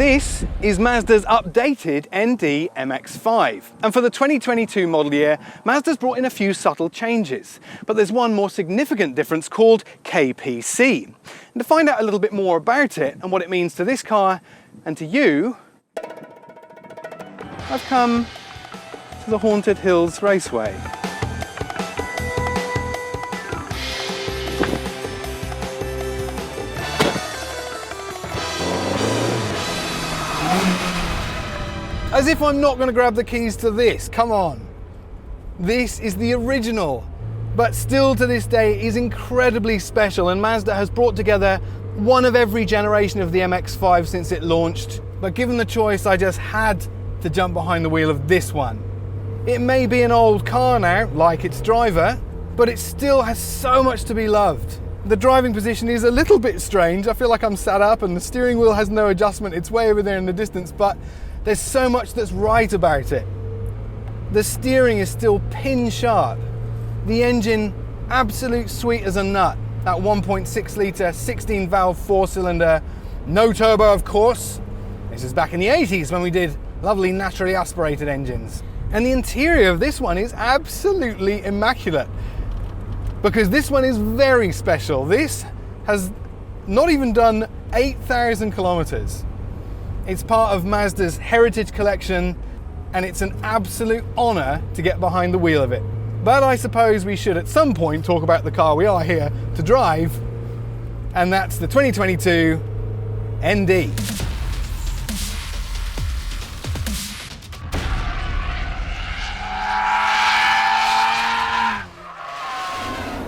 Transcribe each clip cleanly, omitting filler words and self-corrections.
This is Mazda's updated ND MX-5. And for the 2022 model year, Mazda's brought in a few subtle changes. But there's one more significant difference called KPC. And to find out a little bit more about it and what it means to this car and to you, I've come to the Haunted Hills Raceway. As if I'm not going to grab the keys to this, come on. This is the original, but still to this day is incredibly special, and Mazda has brought together one of every generation of the MX-5 since it launched. But given the choice, I just had to jump behind the wheel of this one. It may be an old car now, like its driver, but it still has so much to be loved. The driving position is a little bit strange. I feel like I'm sat up and the steering wheel has no adjustment. It's way over there in the distance, but there's so much that's right about it. The steering is still pin sharp. The engine, absolute sweet as a nut. That 1.6 litre, 16 valve, 4-cylinder, no turbo of course. This is back in the 80s when we did lovely naturally aspirated engines. And the interior of this one is absolutely immaculate, because this one is very special. This has not even done 8,000 kilometers. It's part of Mazda's heritage collection, and it's an absolute honor to get behind the wheel of it. But I suppose we should at some point talk about the car we are here to drive, and that's the 2022 ND.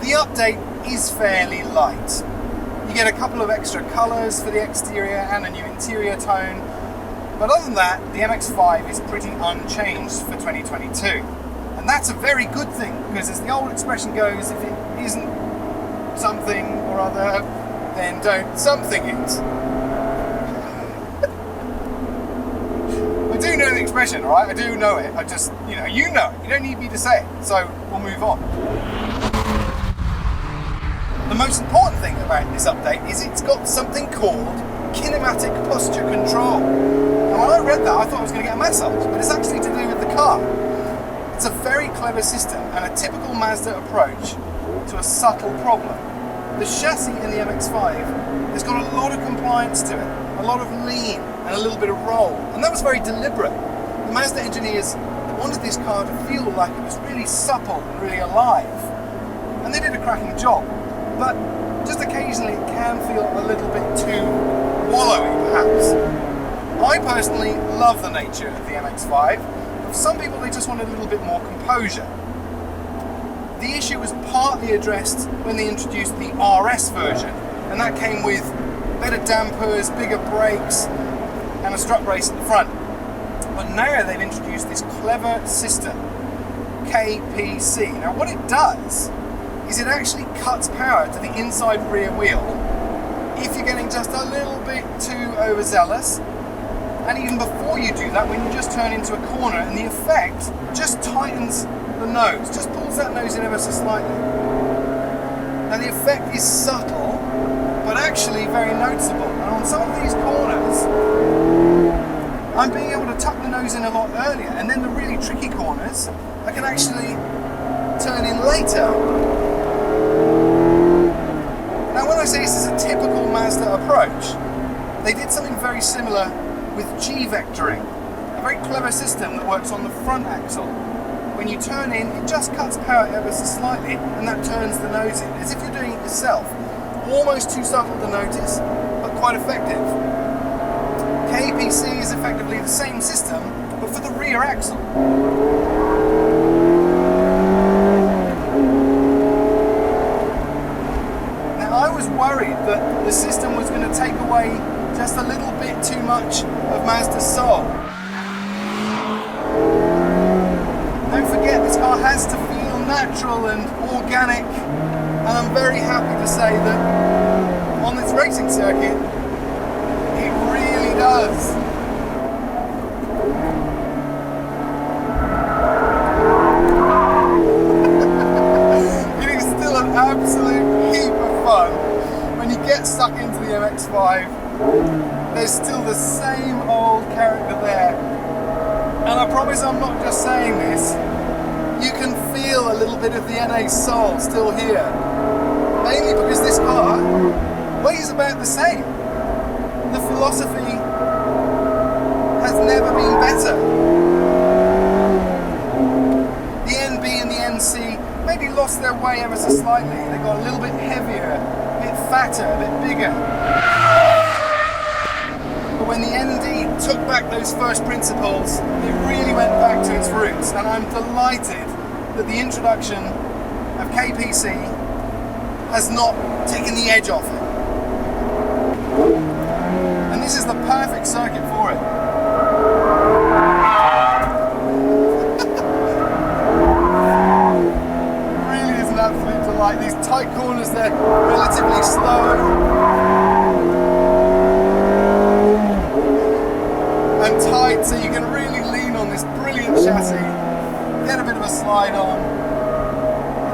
The update is fairly light. You get a couple of extra colours for the exterior and a new interior tone, but other than that, the MX-5 is pretty unchanged for 2022. And that's a very good thing, because as the old expression goes, if it isn't something or other, then don't something it. I do know the expression, alright? I do know it. I just, you know it. You don't need me to say it, so we'll move on. The most important thing about this update is it's got something called kinematic posture control. And when I read that, I thought I was going to get a massage, but it's actually to do with the car. It's a very clever system and a typical Mazda approach to a subtle problem. The chassis in the MX-5 has got a lot of compliance to it, a lot of lean and a little bit of roll, and that was very deliberate. The Mazda engineers wanted this car to feel like it was really supple and really alive, and they did a cracking job. But just occasionally it can feel a little bit too wallowy, perhaps. I personally love the nature of the MX-5, but for some people they just want a little bit more composure. The issue was partly addressed when they introduced the RS version, and that came with better dampers, bigger brakes, and a strut brace at the front. But now they've introduced this clever system, KPC. Now what it does is it actually cuts power to the inside rear wheel if you're getting just a little bit too overzealous, and even before you do that, when you just turn into a corner, and the effect just tightens the nose, just pulls that nose in ever so slightly. Now the effect is subtle, but actually very noticeable, and on some of these corners I'm being able to tuck the nose in a lot earlier, and then the really tricky corners I can actually turn in later. Now when I say this is a typical Mazda approach, they did something very similar with G-vectoring, a very clever system that works on the front axle. When you turn in, it just cuts power ever so slightly, and that turns the nose in, as if you're doing it yourself. Almost too subtle to notice, but quite effective. KPC is effectively the same system, but for the rear axle. I was worried that the system was going to take away just a little bit too much of Mazda's soul. Don't forget, this car has to feel natural and organic, and I'm very happy to say that on this racing circuit, it really does. It is still an absolute heap of fun when you get stuck into the MX-5 There's still the same old character there. And I promise I'm not just saying this. You can feel a little bit of the NA soul still here. Mainly because this car weighs about the same. The philosophy has never been better. The NB and the NC maybe lost their way ever so slightly. They got a little bit heavier, a bit fatter, a bit bigger. But when the ND took back those first principles, it really went back to its roots. And I'm delighted that the introduction of KPC has not taken the edge off it. And this is the perfect circuit for it. Really is an absolute delight. These tight corners, they're relatively slow and tight, so you can really lean on this brilliant chassis, get a bit of a slide on.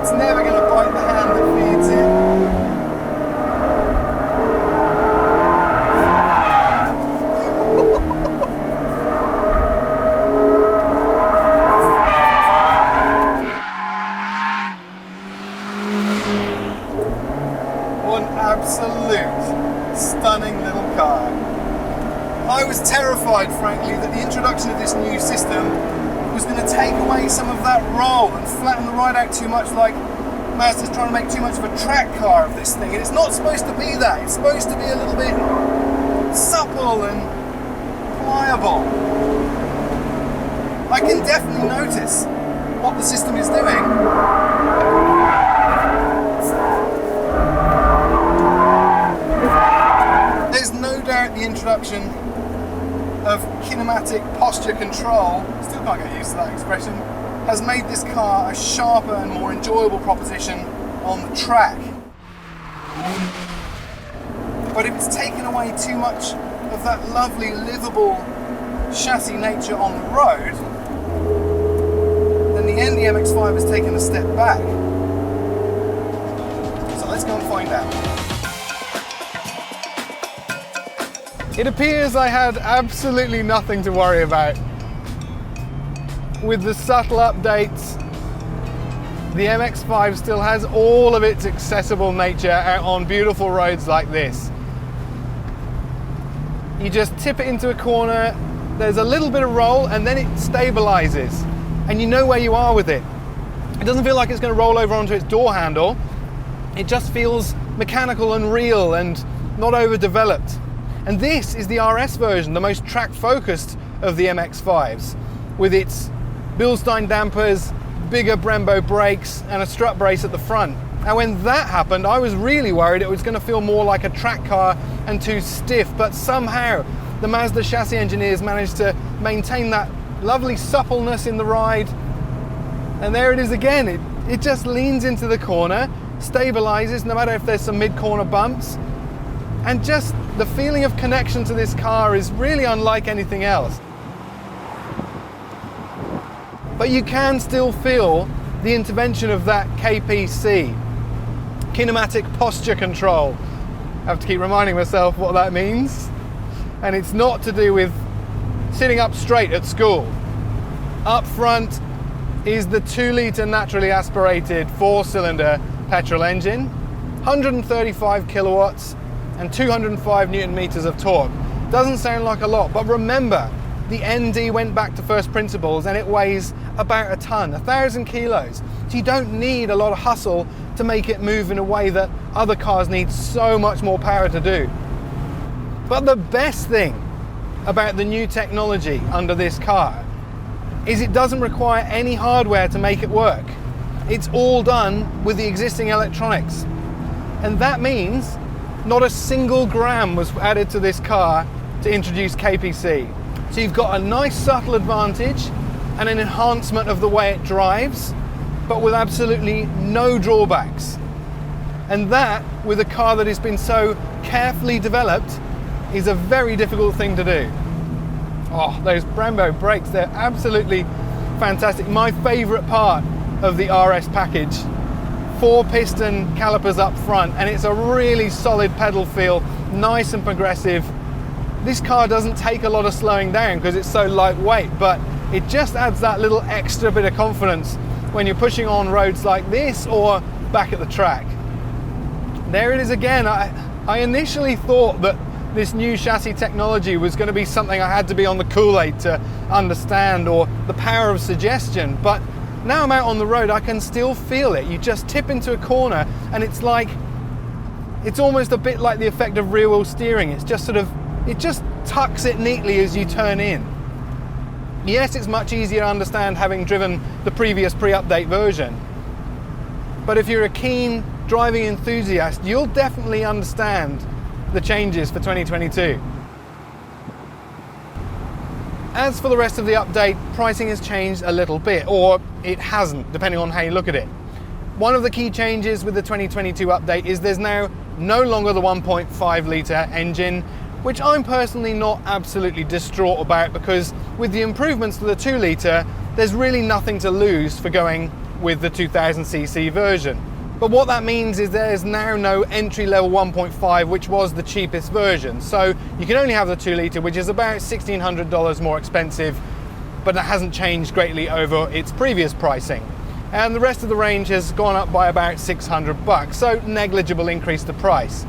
It's never going to bite the hand that feeds it. One absolute stunning little car. I was terrified, frankly, that the introduction of this new system was going to take away some of that roll and flatten the ride out too much, like Mazda's trying to make too much of a track car of this thing. And it's not supposed to be that. It's supposed to be a little bit supple and pliable. I can definitely notice what the system is doing. There's no doubt the introduction of kinematic posture control, still can't get used to that expression, has made this car a sharper and more enjoyable proposition on the track. But if it's taken away too much of that lovely livable chassis nature on the road, then the ND MX-5 has taken a step back. So let's go and find out. It appears I had absolutely nothing to worry about. With the subtle updates, the MX-5 still has all of its accessible nature out on beautiful roads like this. You just tip it into a corner, there's a little bit of roll, and then it stabilizes, and you know where you are with it. It doesn't feel like it's going to roll over onto its door handle. It just feels mechanical and real and not overdeveloped. And this is the RS version, the most track-focused of the MX-5s, with its Bilstein dampers, bigger Brembo brakes, and a strut brace at the front. And when that happened, I was really worried it was going to feel more like a track car and too stiff, but somehow the Mazda chassis engineers managed to maintain that lovely suppleness in the ride. And there it is again, it just leans into the corner, stabilizes no matter if there's some mid-corner bumps, and just the feeling of connection to this car is really unlike anything else. But you can still feel the intervention of that KPC, kinematic posture control. I have to keep reminding myself what that means. And it's not to do with sitting up straight at school. Up front is the 2-litre naturally aspirated 4-cylinder petrol engine, 135 kilowatts, and 205 Newton meters of torque. Doesn't sound like a lot, but remember, the ND went back to first principles and it weighs about a ton, 1,000 kilos. So you don't need a lot of hustle to make it move in a way that other cars need so much more power to do. But the best thing about the new technology under this car is it doesn't require any hardware to make it work. It's all done with the existing electronics. And that means not a single gram was added to this car to introduce KPC. So you've got a nice subtle advantage and an enhancement of the way it drives, but with absolutely no drawbacks. And that, with a car that has been so carefully developed, is a very difficult thing to do. Oh, those Brembo brakes, they're absolutely fantastic. My favorite part of the RS package. 4-piston calipers up front, and it's a really solid pedal feel, nice and progressive, This car doesn't take a lot of slowing down because it's so lightweight, but it just adds that little extra bit of confidence when you're pushing on roads like this or back at the track. There it is again. I initially thought that this new chassis technology was going to be something I had to be on the Kool-Aid to understand, or the power of suggestion, but now I'm out on the road, I can still feel it. You just tip into a corner and it's almost a bit like the effect of rear wheel steering. It's just it just tucks it neatly as you turn in. Yes, it's much easier to understand having driven the previous pre-update version, but if you're a keen driving enthusiast, you'll definitely understand the changes for 2022. As for the rest of the update, pricing has changed a little bit, or it hasn't, depending on how you look at it. One of the key changes with the 2022 update is there's now no longer the 1.5 litre engine, which I'm personally not absolutely distraught about, because with the improvements to the 2 litre, there's really nothing to lose for going with the 2000cc version. But what that means is there's now no entry-level 1.5, which was the cheapest version. So you can only have the 2 litre, which is about $1,600 more expensive, but it hasn't changed greatly over its previous pricing. And the rest of the range has gone up by about $600, so negligible increase to price.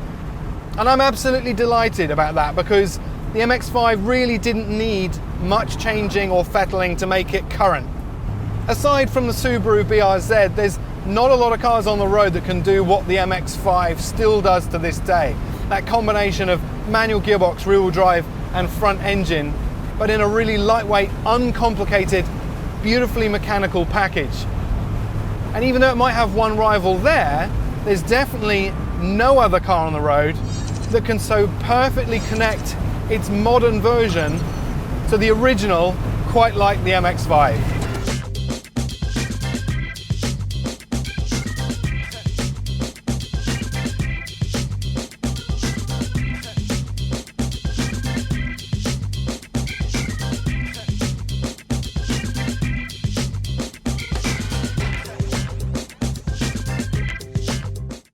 And I'm absolutely delighted about that, because the MX-5 really didn't need much changing or fettling to make it current. Aside from the Subaru BRZ, there's not a lot of cars on the road that can do what the MX-5 still does to this day. That combination of manual gearbox, rear-wheel drive and front engine, but in a really lightweight, uncomplicated, beautifully mechanical package. And even though it might have one rival there, there's definitely no other car on the road that can so perfectly connect its modern version to the original, quite like the MX-5.